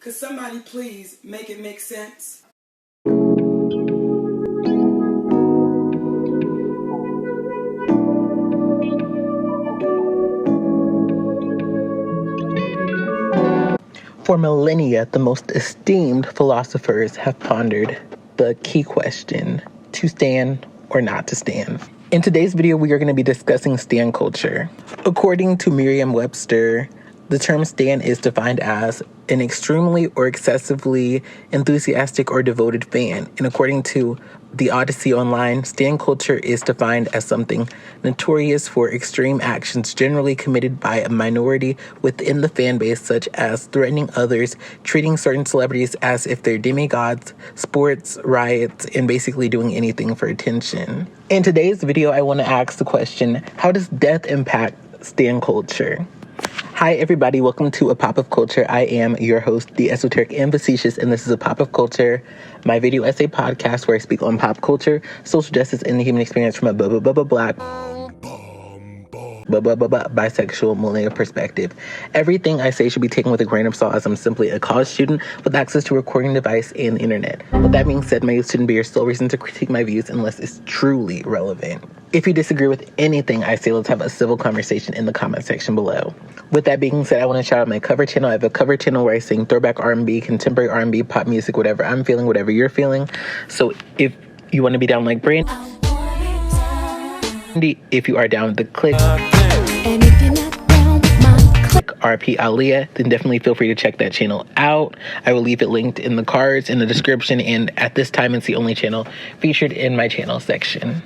Could somebody please make it make sense? For millennia, the most esteemed philosophers have pondered the key question: to stand or not to stand. In today's video, we are going to be discussing stan culture. According to Merriam-Webster, the term stan is defined as an extremely or excessively enthusiastic or devoted fan. And according to the Odyssey Online, stan culture is defined as something notorious for extreme actions generally committed by a minority within the fan base, such as threatening others, treating certain celebrities as if they're demigods, sports, riots, and basically doing anything for attention. In today's video, I want to ask the question, how does death impact stan culture? Hi everybody, welcome to A Pop of Culture. I am your host, the Esoteric and Facetious, and this is A Pop of Culture, my video essay podcast where I speak on pop culture, social justice, and the human experience from a black, bisexual, millennial perspective. Everything I say should be taken with a grain of salt, as I'm simply a college student with access to a recording device and the internet. With that being said, my use shouldn't be your sole reason to critique my views unless it's truly relevant. If you disagree with anything I say, let's have a civil conversation in the comment section below. With that being said, I want to shout out my cover channel. I have a cover channel where I sing throwback R&B, contemporary R&B, pop music, whatever I'm feeling, whatever you're feeling. So if you want to be down like Brandy, if you are down with the click, and if you're not down with my click, RP Aaliyah, then definitely feel free to check that channel out. I will leave it linked in the cards, in the description, and at this time it's the only channel featured in my channel section.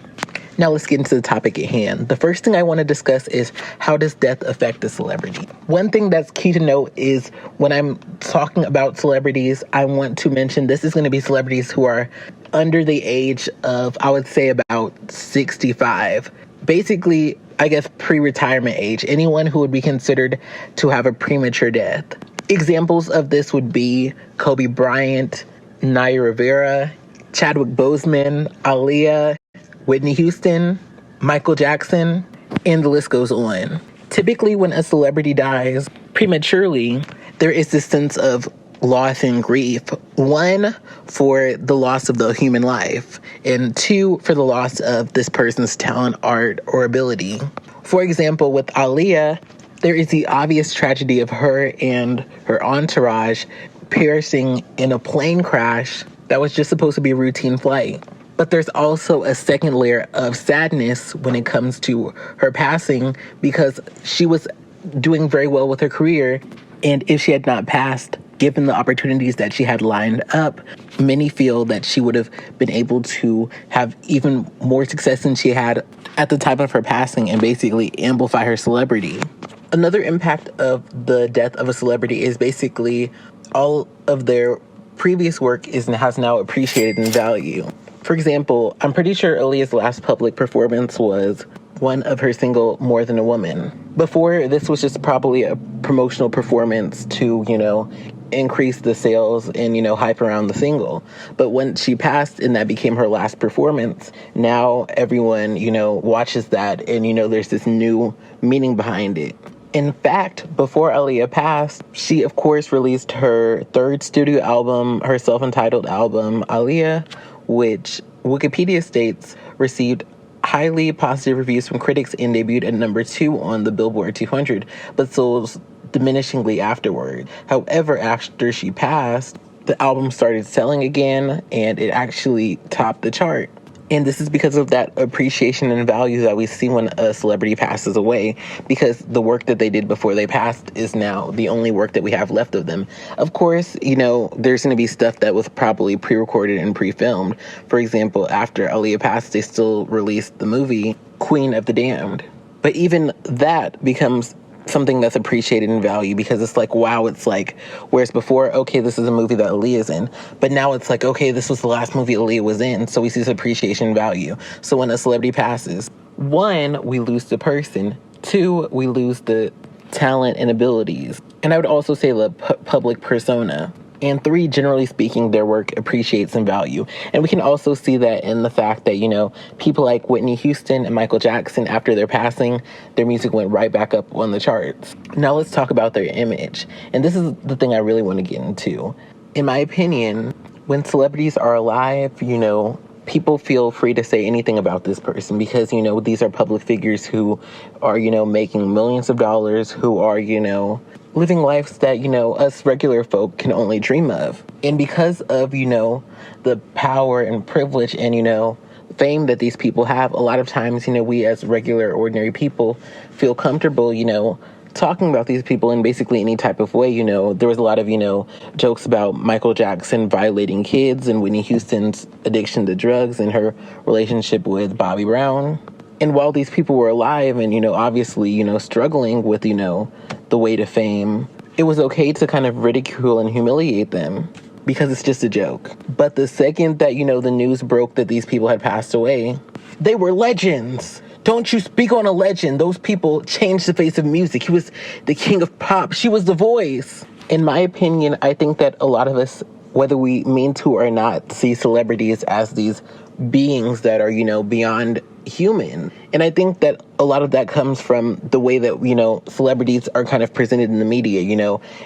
Now let's get into the topic at hand. The first thing I want to discuss is, how does death affect a celebrity? One thing that's key to note is when I'm talking about celebrities, I want to mention this is going to be celebrities who are under the age of, I would say, about 65. Basically, I guess pre-retirement age. Anyone who would be considered to have a premature death. Examples of this would be Kobe Bryant, Naya Rivera, Chadwick Boseman, Aaliyah, Whitney Houston, Michael Jackson, and the list goes on. Typically, when a celebrity dies prematurely, there is this sense of loss and grief. One, for the loss of the human life, and two, for the loss of this person's talent, art, or ability. For example, with Aaliyah, there is the obvious tragedy of her and her entourage perishing in a plane crash that was just supposed to be a routine flight. But there's also a second layer of sadness when it comes to her passing, because she was doing very well with her career. And if she had not passed, given the opportunities that she had lined up, many feel that she would have been able to have even more success than she had at the time of her passing and basically amplify her celebrity. Another impact of the death of a celebrity is basically all of their previous work has now appreciated in value. For example, I'm pretty sure Aaliyah's last public performance was one of her single, More Than a Woman. Before, this was just probably a promotional performance to, increase the sales and, hype around the single. But when she passed and that became her last performance, now everyone, watches that and, there's this new meaning behind it. In fact, before Aaliyah passed, she, of course, released her third studio album, her self-entitled album, Aaliyah, which Wikipedia states received highly positive reviews from critics and debuted at number 2 on the Billboard 200, but sold diminishingly afterward. However, after she passed, the album started selling again, and it actually topped the chart. And this is because of that appreciation and value that we see when a celebrity passes away, because the work that they did before they passed is now the only work that we have left of them. Of course, there's going to be stuff that was probably pre-recorded and pre-filmed. For example, after Aaliyah passed, they still released the movie Queen of the Damned. But even that becomes something that's appreciated in value, because it's like, wow, it's like, whereas before, okay, this is a movie that Aaliyah's in, but now it's like, okay, this was the last movie Aaliyah was in, so we see this appreciation and value. So when a celebrity passes, 1, we lose the person, 2, we lose the talent and abilities, and I would also say the public persona. And 3, generally speaking, their work appreciates in value. And we can also see that in the fact that, people like Whitney Houston and Michael Jackson, after their passing, their music went right back up on the charts. Now let's talk about their image. And this is the thing I really want to get into. In my opinion, when celebrities are alive, people feel free to say anything about this person because, these are public figures who are, making millions of dollars, who are, living lives that, us regular folk can only dream of. And because of, the power and privilege and, fame that these people have, a lot of times, we as regular, ordinary people feel comfortable, talking about these people in basically any type of way. There was a lot of, jokes about Michael Jackson violating kids and Whitney Houston's addiction to drugs and her relationship with Bobby Brown. And while these people were alive and, obviously, struggling with, the weight of fame, it was okay to kind of ridicule and humiliate them because it's just a joke. But the second that, the news broke that these people had passed away, they were legends. Don't you speak on a legend. Those people changed the face of music. He was the king of pop. She was the voice. In my opinion, I think that a lot of us, whether we mean to or not, see celebrities as these beings that are, beyond human. And I think that a lot of that comes from the way that, celebrities are kind of presented in the media,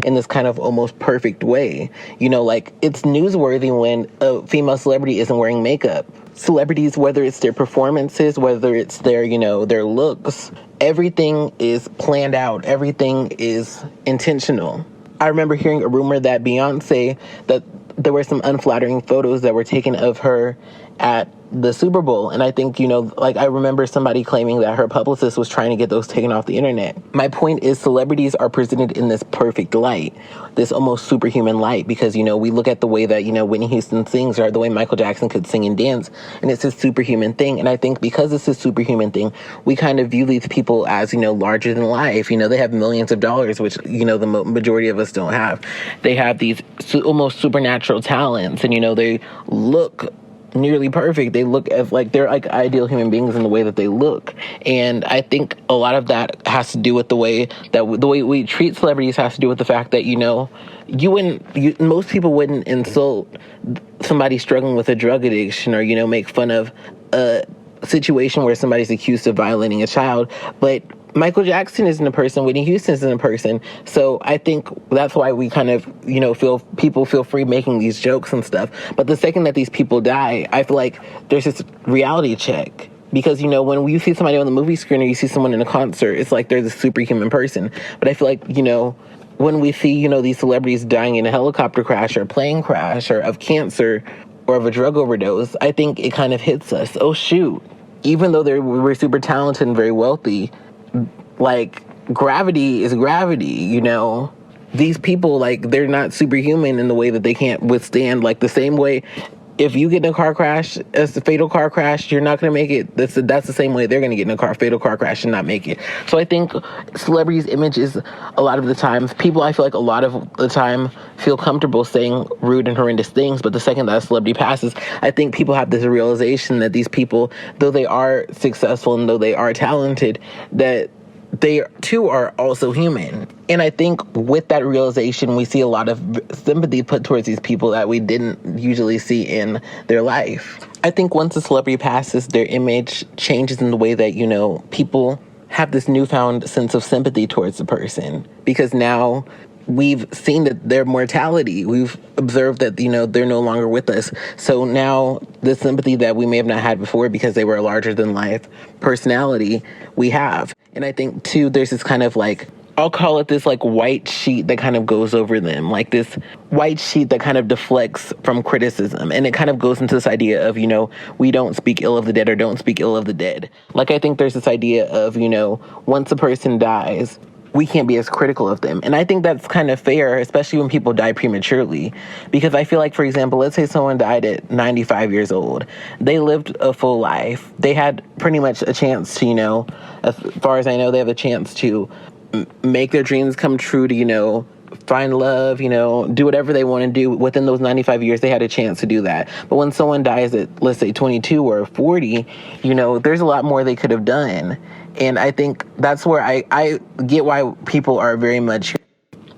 in this kind of almost perfect way. Like it's newsworthy when a female celebrity isn't wearing makeup. Celebrities, whether it's their performances, whether it's their, their looks, everything is planned out. Everything is intentional. I remember hearing a rumor that Beyonce, that there were some unflattering photos that were taken of her at the Super Bowl. And I think, I remember somebody claiming that her publicist was trying to get those taken off the internet. My point is celebrities are presented in this perfect light, this almost superhuman light, because, we look at the way that, Whitney Houston sings or the way Michael Jackson could sing and dance, and it's this superhuman thing. And I think because it's this superhuman thing, we kind of view these people as, larger than life. They have millions of dollars, which, the majority of us don't have. They have these almost supernatural talents, and, they look nearly perfect. They look as they're like ideal human beings in the way that they look. And I think a lot of that has to do with the way we treat celebrities has to do with the fact that, most people wouldn't insult somebody struggling with a drug addiction or, make fun of a situation where somebody's accused of violating a child. But Michael Jackson isn't a person. Whitney Houston isn't a person. So I think that's why we kind of, people feel free making these jokes and stuff. But the second that these people die, I feel like there's this reality check. Because, when you see somebody on the movie screen or you see someone in a concert, it's like they're the superhuman person. But I feel like, when we see, these celebrities dying in a helicopter crash or a plane crash or of cancer or of a drug overdose, I think it kind of hits us. Oh, shoot. Even though we were super talented and very wealthy, gravity is gravity, These people, they're not superhuman in the way that they can't withstand, the same way if you get in a car crash, it's a fatal car crash, you're not going to make it. That's the same way they're going to get in a fatal car crash and not make it. So I think celebrities' image is a lot of the time, people I feel like a lot of the time feel comfortable saying rude and horrendous things, but the second that a celebrity passes, I think people have this realization that these people, though they are successful and though they are talented, that they too are also human. And I think with that realization, we see a lot of sympathy put towards these people that we didn't usually see in their life. I think once a celebrity passes, their image changes in the way that, people have this newfound sense of sympathy towards the person. Because now we've seen that their mortality, we've observed that, they're no longer with us. So now the sympathy that we may have not had before because they were a larger than life personality, we have. And I think too, there's this kind of I'll call it this white sheet that kind of goes over them, this white sheet that kind of deflects from criticism. And it kind of goes into this idea of, we don't speak ill of the dead or don't speak ill of the dead. I think there's this idea of, once a person dies, we can't be as critical of them. And I think that's kind of fair, especially when people die prematurely. Because I feel like, for example, let's say someone died at 95 years old. They lived a full life. They had pretty much a chance to, as far as I know, they have a chance to make their dreams come true, to, find love, do whatever they want to do. Within those 95 years, they had a chance to do that. But when someone dies at, let's say, 22 or 40, there's a lot more they could have done. And I think that's where I get why people are very much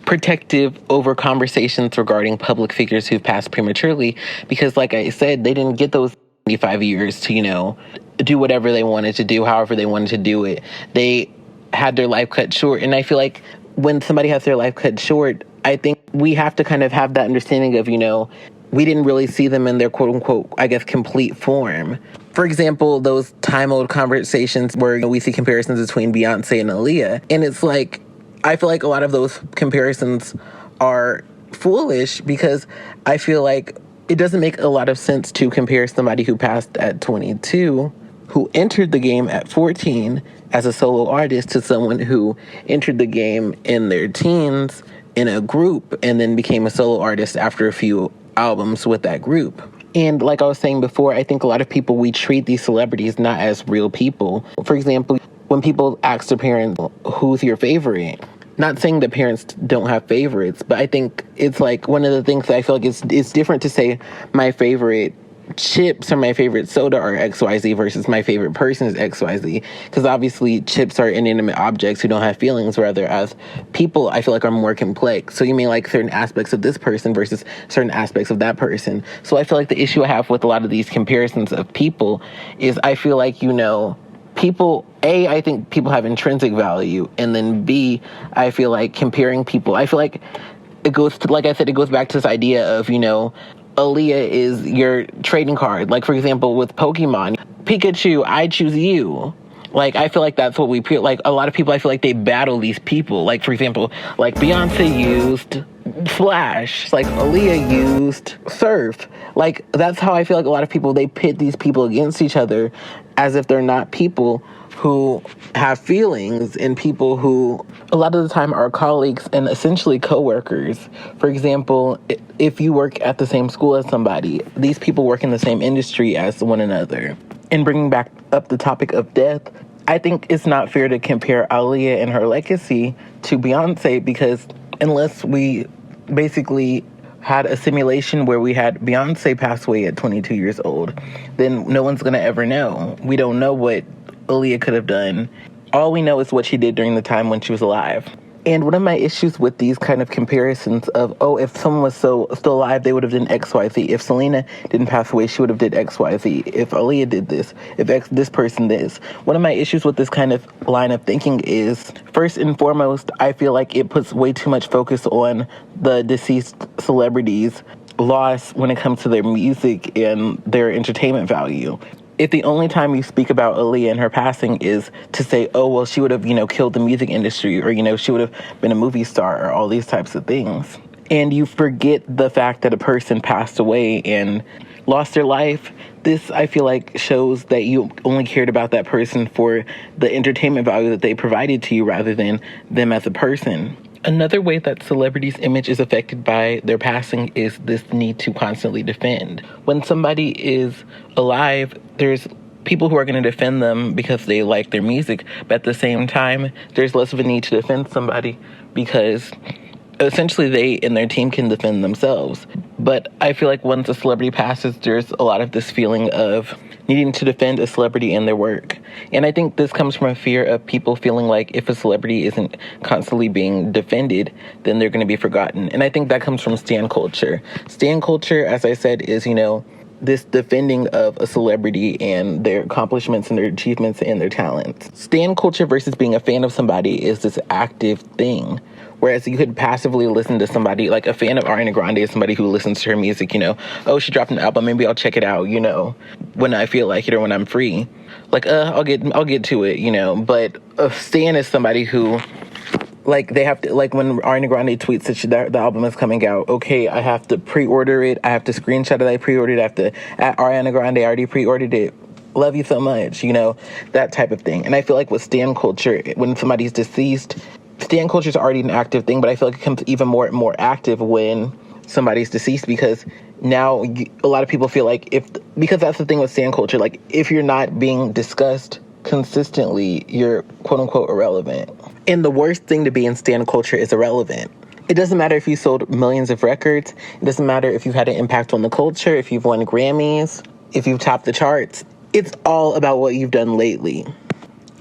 protective over conversations regarding public figures who've passed prematurely because, like I said, they didn't get those 75 years to, do whatever they wanted to do, however they wanted to do it. They had their life cut short. And I feel like when somebody has their life cut short, I think we have to kind of have that understanding of, we didn't really see them in their quote unquote, I guess, complete form. For example, those time-old conversations where we see comparisons between Beyonce and Aaliyah. And it's like, I feel like a lot of those comparisons are foolish because I feel like it doesn't make a lot of sense to compare somebody who passed at 22, who entered the game at 14 as a solo artist, to someone who entered the game in their teens in a group and then became a solo artist after a few albums with that group. And like I was saying before, I think a lot of people, we treat these celebrities not as real people. For example, when people ask their parents, who's your favorite? Not saying that parents don't have favorites, but I think it's like one of the things that I feel like it's different to say my favorite chips or my favorite soda are XYZ versus my favorite person is XYZ. Because obviously chips are inanimate objects who don't have feelings, whereas people, I feel like, are more complex. So you may like certain aspects of this person versus certain aspects of that person. So I feel like the issue I have with a lot of these comparisons of people is I feel like, people, A, I think people have intrinsic value. And then B, I feel like comparing people, I feel like it goes to, like I said, it goes back to this idea of, Aaliyah is your trading card. Like, for example, with Pokemon, Pikachu, I choose you. Like, I feel like that's what like, a lot of people, I feel like they battle these people. Like, for example, like Beyonce used Flash. Like, Aaliyah used Surf. Like, that's how I feel like a lot of people, they pit these people against each other as if they're not people who have feelings and people who a lot of the time are colleagues and essentially co-workers. For example, if you work at the same school as somebody, these people work in the same industry as one another. And bringing back up the topic of death, I think it's not fair to compare Aaliyah and her legacy to Beyonce because unless we basically had a simulation where we had Beyonce pass away at 22 years old, then no one's going to ever know. We don't know what Aaliyah could have done. All we know is what she did during the time when she was alive. And one of my issues with these kind of comparisons of, if someone was still alive, they would have done XYZ. If Selena didn't pass away, she would have did XYZ. If Aaliyah did this, if this person this. One of my issues with this kind of line of thinking is, first and foremost, I feel like it puts way too much focus on the deceased celebrities' loss when it comes to their music and their entertainment value. If the only time you speak about Aaliyah and her passing is to say, she would have, killed the music industry, or, she would have been a movie star, or all these types of things, and you forget the fact that a person passed away and lost their life, this, I feel like, shows that you only cared about that person for the entertainment value that they provided to you rather than them as a person. Another way that celebrities' image is affected by their passing is this need to constantly defend. When somebody is alive, there's people who are going to defend them because they like their music, but at the same time, there's less of a need to defend somebody because essentially they and their team can defend themselves. But I feel like once a celebrity passes, there's a lot of this feeling of needing to defend a celebrity and their work. And I think this comes from a fear of people feeling like if a celebrity isn't constantly being defended, then they're going to be forgotten. And I think that comes from stan culture. Stan culture, as I said, is, this defending of a celebrity and their accomplishments and their achievements and their talents. Stan culture versus being a fan of somebody is this active thing. Whereas you could passively listen to somebody, like a fan of Ariana Grande is somebody who listens to her music, she dropped an album, maybe I'll check it out, when I feel like it or when I'm free. Like, I'll get to it, But a stan is somebody who, like, they have to, like, when Ariana Grande tweets that the album is coming out, okay, I have to pre-order it, I have to screenshot it, I pre-ordered it, I have to, at Ariana Grande, I already pre-ordered it. Love you so much, that type of thing. And I feel like with stan culture, when somebody's deceased, stan culture is already an active thing, but I feel like it becomes even more active when somebody's deceased because now a lot of people feel like because that's the thing with stan culture, like if you're not being discussed consistently, you're quote unquote irrelevant. And the worst thing to be in stan culture is irrelevant. It doesn't matter if you sold millions of records. It doesn't matter if you've had an impact on the culture, if you've won Grammys, if you've topped the charts. It's all about what you've done lately.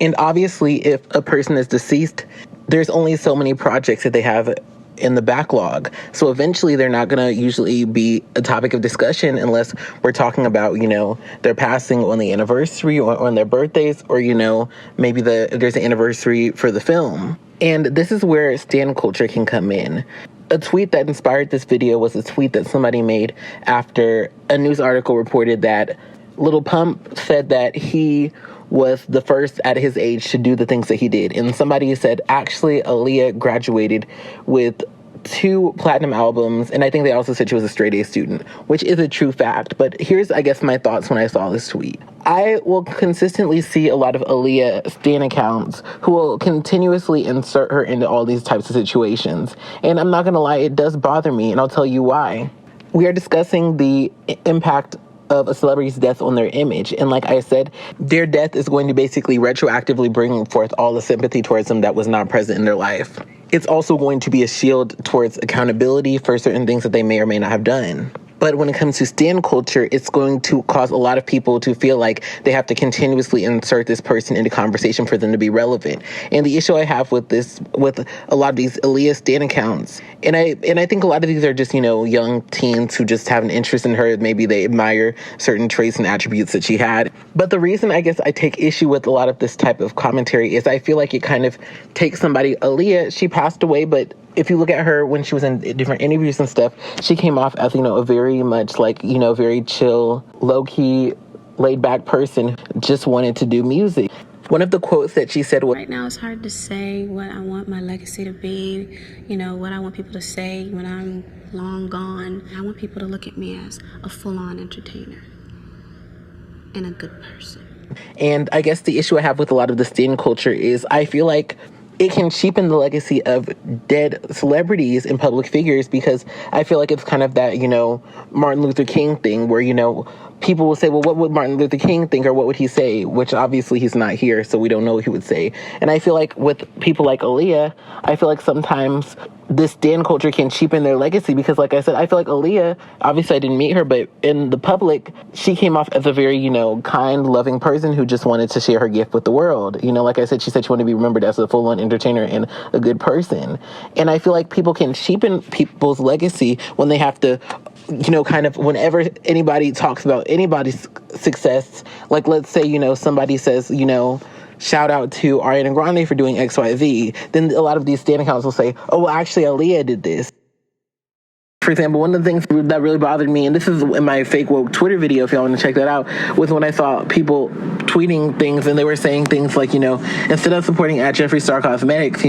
And obviously, if a person is deceased, there's only so many projects that they have in the backlog. So eventually they're not going to usually be a topic of discussion unless we're talking about, their passing on the anniversary or on their birthdays, or, maybe there's an anniversary for the film. And this is where stan culture can come in. A tweet that inspired this video was a tweet that somebody made after a news article reported that Lil Pump said that he was the first at his age to do the things that he did. And somebody said, actually, Aaliyah graduated with 2 platinum albums, and I think they also said she was a straight A student, which is a true fact. But here's, I guess, my thoughts when I saw this tweet. I will consistently see a lot of Aaliyah stan accounts who will continuously insert her into all these types of situations. And I'm not going to lie, it does bother me, and I'll tell you why. We are discussing the impact of a celebrity's death on their image. And like I said, their death is going to basically retroactively bring forth all the sympathy towards them that was not present in their life. It's also going to be a shield towards accountability for certain things that they may or may not have done. But when it comes to stan culture, it's going to cause a lot of people to feel like they have to continuously insert this person into conversation for them to be relevant. And the issue I have with this, with a lot of these Aaliyah stan accounts, and I think a lot of these are just, young teens who just have an interest in her. Maybe they admire certain traits and attributes that she had. But the reason I guess I take issue with a lot of this type of commentary is I feel like it kind of takes somebody, Aaliyah, she passed away, but if you look at her when she was in different interviews and stuff, she came off as, a very much like, very chill, low-key, laid-back person, just wanted to do music. One of the quotes that she said was, right now it's hard to say what I want my legacy to be, what I want people to say when I'm long gone. I want people to look at me as a full-on entertainer and a good person. And I guess the issue I have with a lot of the stan culture is I feel like it can cheapen the legacy of dead celebrities and public figures, because I feel like it's kind of that, Martin Luther King thing where, people will say, well, what would Martin Luther King think, or what would he say? Which obviously he's not here, so we don't know what he would say. And I feel like with people like Aaliyah, I feel like sometimes this stan culture can cheapen their legacy, because like I said, I feel like Aaliyah, obviously I didn't meet her, but in the public, she came off as a very, kind, loving person who just wanted to share her gift with the world. Like I said, she said she wanted to be remembered as a full-on entertainer and a good person. And I feel like people can cheapen people's legacy when they have to, kind of whenever anybody talks about anybody's success, like let's say, somebody says, shout out to Ariana Grande for doing XYZ, then a lot of these stan accounts will say, oh, well, actually, Aaliyah did this. For example, one of the things that really bothered me, and this is in my fake woke Twitter video, if y'all want to check that out, was when I saw people tweeting things and they were saying things like, instead of supporting at Jeffree Star Cosmetics,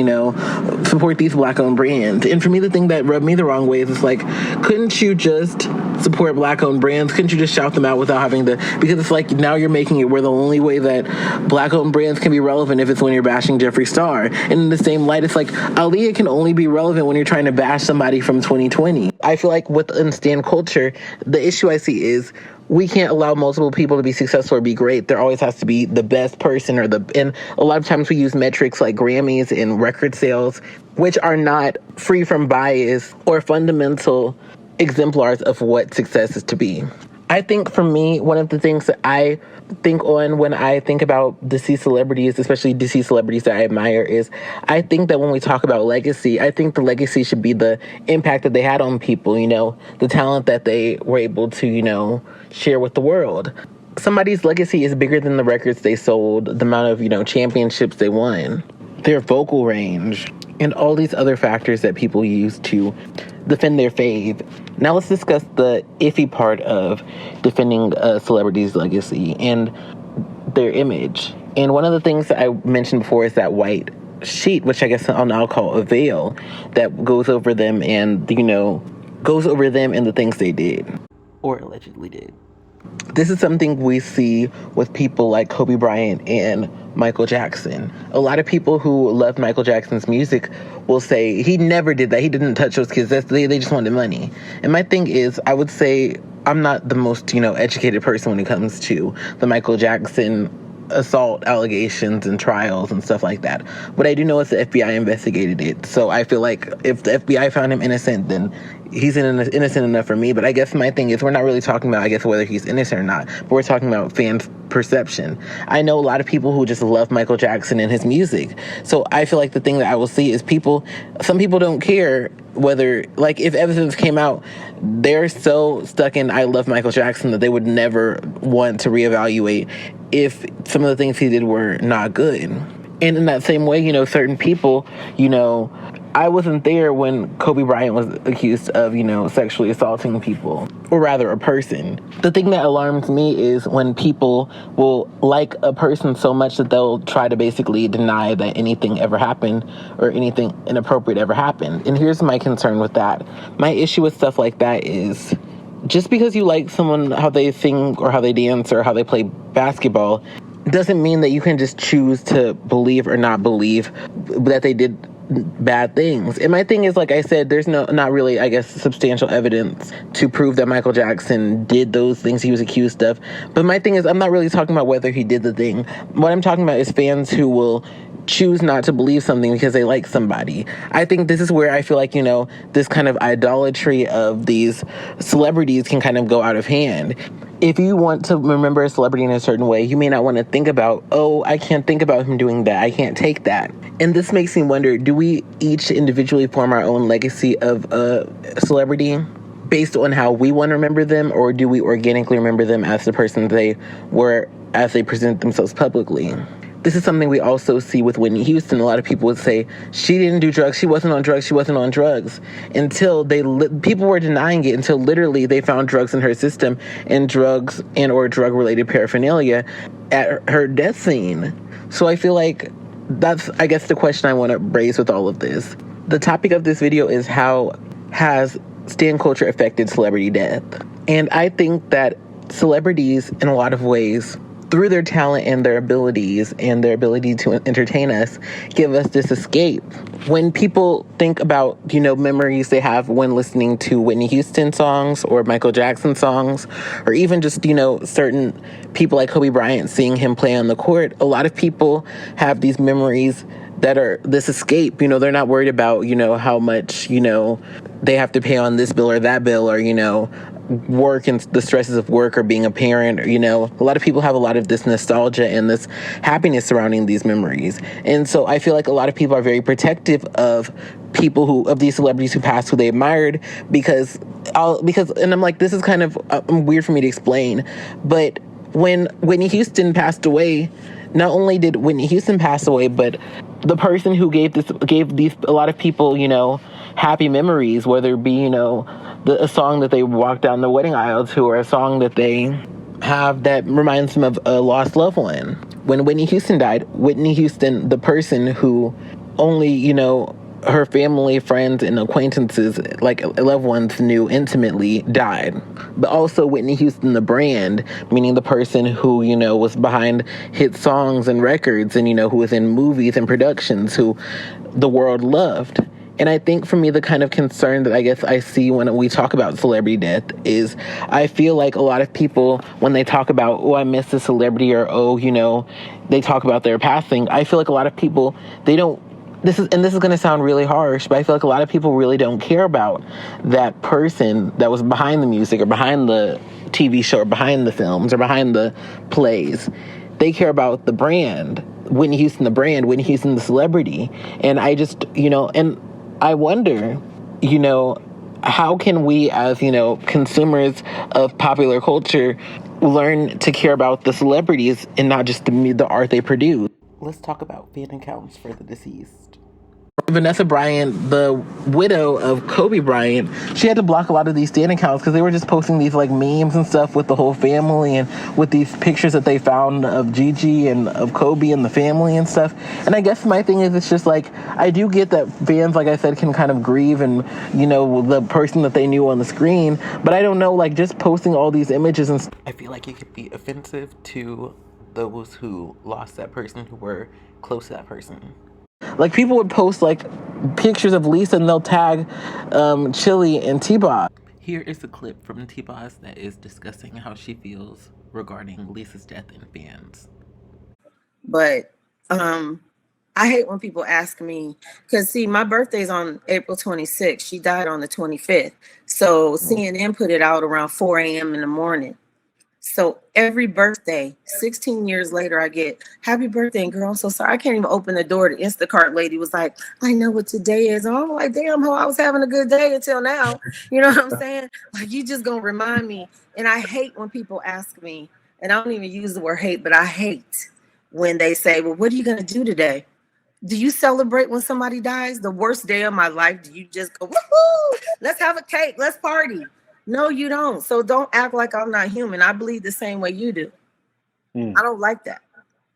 support these black-owned brands. And for me, the thing that rubbed me the wrong way is it's like, couldn't you just support black-owned brands? Couldn't you just shout them out without having to, because it's like now you're making it where the only way that black-owned brands can be relevant if it's when you're bashing Jeffree Star. And in the same light, it's like Aaliyah can only be relevant when you're trying to bash somebody from 2020. I feel like within stan culture, the issue I see is we can't allow multiple people to be successful or be great. There always has to be the best person, and a lot of times we use metrics like Grammys and record sales, which are not free from bias or fundamental exemplars of what success is to be. I think for me, one of the things that I think on when I think about deceased celebrities, especially deceased celebrities that I admire, is I think that when we talk about legacy, I think the legacy should be the impact that they had on people, the talent that they were able to, share with the world. Somebody's legacy is bigger than the records they sold, the amount of, championships they won, their vocal range, and all these other factors that people use to defend their faith. Now let's discuss the iffy part of defending a celebrity's legacy and their image. And one of the things that I mentioned before is that white sheet, which I guess I'll now call a veil, that goes over them and, goes over them and the things they did or allegedly did. This is something we see with people like Kobe Bryant and Michael Jackson. A lot of people who love Michael Jackson's music will say he never did that. He didn't touch those kids. They just wanted money. And my thing is, I would say I'm not the most, educated person when it comes to the Michael Jackson assault allegations and trials and stuff like that. What I do know is the FBI investigated it. So I feel like if the FBI found him innocent, then he's innocent enough for me. But I guess my thing is we're not really talking about, I guess, whether he's innocent or not, but we're talking about fans' perception. I know a lot of people who just love Michael Jackson and his music. So I feel like the thing that I will see is some people don't care whether, like, if Evanescence came out, they're so stuck in I love Michael Jackson that they would never want to reevaluate if some of the things he did were not good. And in that same way, certain people, I wasn't there when Kobe Bryant was accused of, sexually assaulting people, or rather a person. The thing that alarms me is when people will like a person so much that they'll try to basically deny that anything ever happened or anything inappropriate ever happened. And here's my concern with that. My issue with stuff like that is just because you like someone, how they sing or how they dance or how they play basketball, doesn't mean that you can just choose to believe or not believe that they did bad things. And my thing is, like I said, there's not really, I guess, substantial evidence to prove that Michael Jackson did those things he was accused of. But my thing is, I'm not really talking about whether he did the thing. What I'm talking about is fans who will choose not to believe something because they like somebody. I think this is where I feel like, this kind of idolatry of these celebrities can kind of go out of hand. If you want to remember a celebrity in a certain way, you may not want to think about, I can't think about him doing that. I can't take that. And this makes me wonder, do we each individually form our own legacy of a celebrity based on how we want to remember them, or do we organically remember them as the person they were as they present themselves publicly? This is something we also see with Whitney Houston. A lot of people would say, she didn't do drugs, she wasn't on drugs, until people were denying it, until literally they found drugs in her system and drugs and or drug-related paraphernalia at her death scene. So I feel like that's, I guess, the question I want to raise with all of this. The topic of this video is how has stan culture affected celebrity death? And I think that celebrities, in a lot of ways, through their talent and their abilities and their ability to entertain us, give us this escape. When people think about, memories they have when listening to Whitney Houston songs or Michael Jackson songs, or even just, certain people like Kobe Bryant, seeing him play on the court, a lot of people have these memories that are this escape. They're not worried about, how much, they have to pay on this bill or that bill, or, work and the stresses of work or being a parent. A lot of people have a lot of this nostalgia and this happiness surrounding these memories. And so I feel like a lot of people are very protective of of these celebrities who passed, who they admired, because and I'm like, this is kind of weird for me to explain, but when Whitney Houston passed away, not only did Whitney Houston pass away, but the person who gave a lot of people, happy memories, whether it be, a song that they walk down the wedding aisle to, or a song that they have that reminds them of a lost loved one. When Whitney Houston died, Whitney Houston, the person who only, her family, friends, and acquaintances, like loved ones, knew intimately, died. But also Whitney Houston, the brand, meaning the person who, was behind hit songs and records, and, who was in movies and productions, who the world loved. And I think for me, the kind of concern that I guess I see when we talk about celebrity death is I feel like a lot of people, when they talk about, I miss a celebrity, or, they talk about their passing, I feel like a lot of people, they don't, this is going to sound really harsh, but I feel like a lot of people really don't care about that person that was behind the music or behind the TV show or behind the films or behind the plays. They care about the brand, Whitney Houston, the brand, Whitney Houston, the celebrity. And I just, and I wonder, how can we as, consumers of popular culture learn to care about the celebrities and not just the art they produce? Let's talk about fan accounts for the deceased. Vanessa Bryant, the widow of Kobe Bryant, she had to block a lot of these stan accounts because they were just posting these like memes and stuff with the whole family and with these pictures that they found of Gigi and of Kobe and the family and stuff. And I guess my thing is, it's just like, I do get that fans, like I said, can kind of grieve and, the person that they knew on the screen, but I don't know, like just posting all these images and I feel like it could be offensive to those who lost that person, who were close to that person. Like, people would post, like, pictures of Lisa and they'll tag Chili and T-Boz. Here is a clip from T-Boz that is discussing how she feels regarding Lisa's death and fans. But I I hate when people ask me, because see, my birthday's on April 26th. She died on the 25th. So CNN put it out around 4 a.m. in the morning. So every birthday, 16 years later, I get happy birthday. And girl, I'm so sorry. I can't even open the door. The Instacart lady was like, I know what today is. And I'm like, damn, I was having a good day until now. You know what I'm saying? Like, you just going to remind me. And I hate when people ask me, and I don't even use the word hate, but I hate when they say, well, what are you going to do today? Do you celebrate when somebody dies? The worst day of my life, do you just go, woohoo, let's have a cake, let's party? No, you don't. So don't act like I'm not human. I believe the same way you do. I don't like that.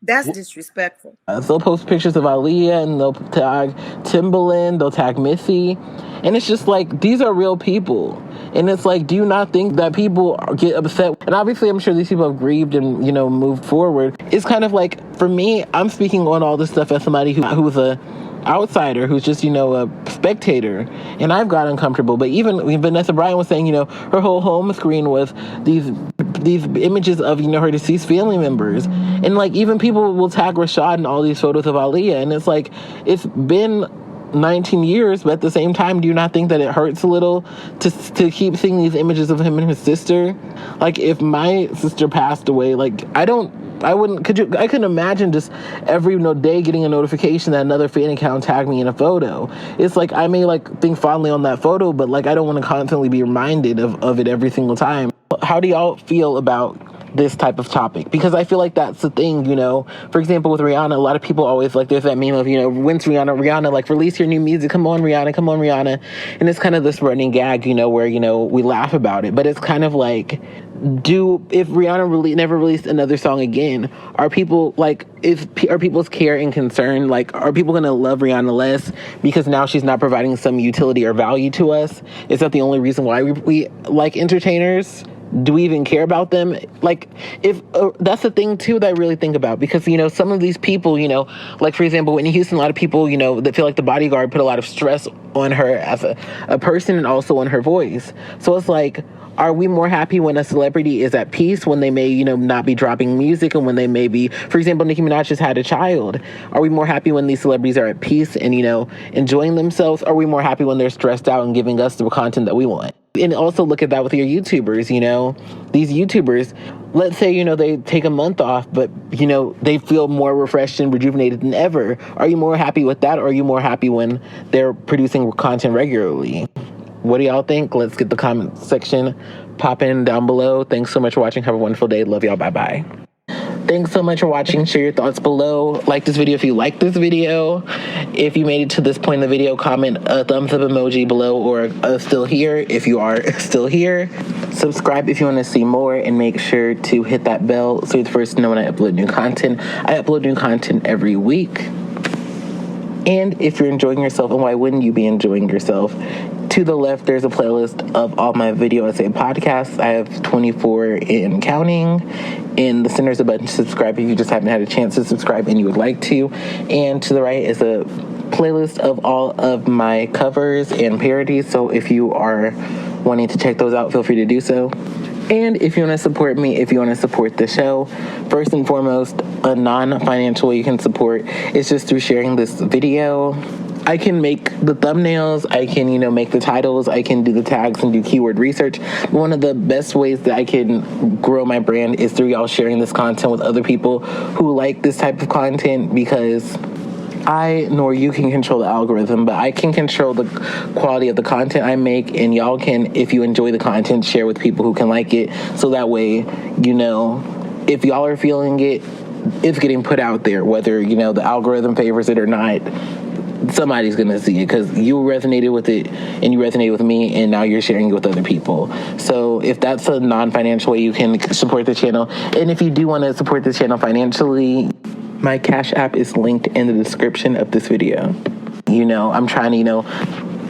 That's disrespectful. They'll post pictures of Aaliyah and they'll tag Timbaland, they'll tag Missy. And it's just like, these are real people. And it's like, do you not think that people get upset? And obviously, I'm sure these people have grieved and, moved forward. It's kind of like, for me, I'm speaking on all this stuff as somebody who's a outsider, who's just, a spectator. And I've got uncomfortable. But even Vanessa Bryant was saying, her whole home screen was these images of, her deceased family members. And like, even people will tag Rashad in all these photos of Aaliyah. And it's like, it's been 19 years, but at the same time, do you not think that it hurts a little to keep seeing these images of him and his sister? Like, if my sister passed away, like, I couldn't imagine just every day getting a notification that another fan account tagged me in a photo. It's like, I may think fondly on that photo, but like, I don't want to constantly be reminded of it every single time. How do y'all feel about this type of topic? Because I feel like that's the thing, for example, with Rihanna, a lot of people always there's that meme of, when's Rihanna, release your new music, come on Rihanna. And it's kind of this running gag, where, we laugh about it, but it's kind of like, if Rihanna never released another song again, are people are people's care and concern, are people gonna love Rihanna less because now she's not providing some utility or value to us? Is that the only reason why we like entertainers? Do we even care about them? If that's the thing too that I really think about, because some of these people, for example, Whitney Houston, a lot of people, that feel like The Bodyguard put a lot of stress on her as a person and also on her voice. So it's like, are we more happy when a celebrity is at peace, when they may, not be dropping music, and when they may be, for example, Nicki Minaj just had a child? Are we more happy when these celebrities are at peace and, enjoying themselves? Are we more happy when they're stressed out and giving us the content that we want? And also look at that with your YouTubers, these YouTubers, let's say, they take a month off, but, they feel more refreshed and rejuvenated than ever. Are you more happy with that? Or are you more happy when they're producing content regularly? What do y'all think? Let's get the comment section popping down below. Thanks so much for watching. Have a wonderful day. Love y'all. Bye-bye. Thanks so much for watching. Share your thoughts below. Like this video if you like this video. If you made it to this point in the video, comment a thumbs up emoji below, or still here if you are still here. Subscribe if you want to see more, and make sure to hit that bell so you're the first to know when I upload new content. I upload new content every week. And if you're enjoying yourself, and why wouldn't you be enjoying yourself? To the left, there's a playlist of all my video essay podcasts. I have 24 and counting. In the center is a button to subscribe if you just haven't had a chance to subscribe and you would like to. And to the right is a playlist of all of my covers and parodies. So if you are wanting to check those out, feel free to do so. And if you want to support me, if you want to support the show, first and foremost, a non-financial way you can support is just through sharing this video. I can make the thumbnails, I can, make the titles, I can do the tags and do keyword research. One of the best ways that I can grow my brand is through y'all sharing this content with other people who like this type of content, because I nor you can control the algorithm, but I can control the quality of the content I make, and y'all can, if you enjoy the content, share with people who can like it, so that way, if y'all are feeling it, it's getting put out there, whether, the algorithm favors it or not. Somebody's gonna see it because you resonated with it and you resonated with me, and now you're sharing it with other people. So if that's a non-financial way you can support the channel, and if you do want to support the channel financially, my Cash App is linked in the description of this video. I'm trying to,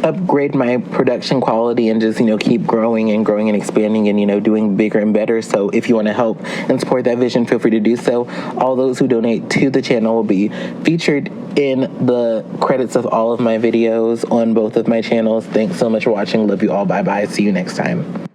upgrade my production quality and just, keep growing and expanding and, doing bigger and better. So if you want to help and support that vision, feel free to do so. All those who donate to the channel will be featured in the credits of all of my videos on both of my channels. Thanks so much for watching. Love you all. Bye-bye. See you next time.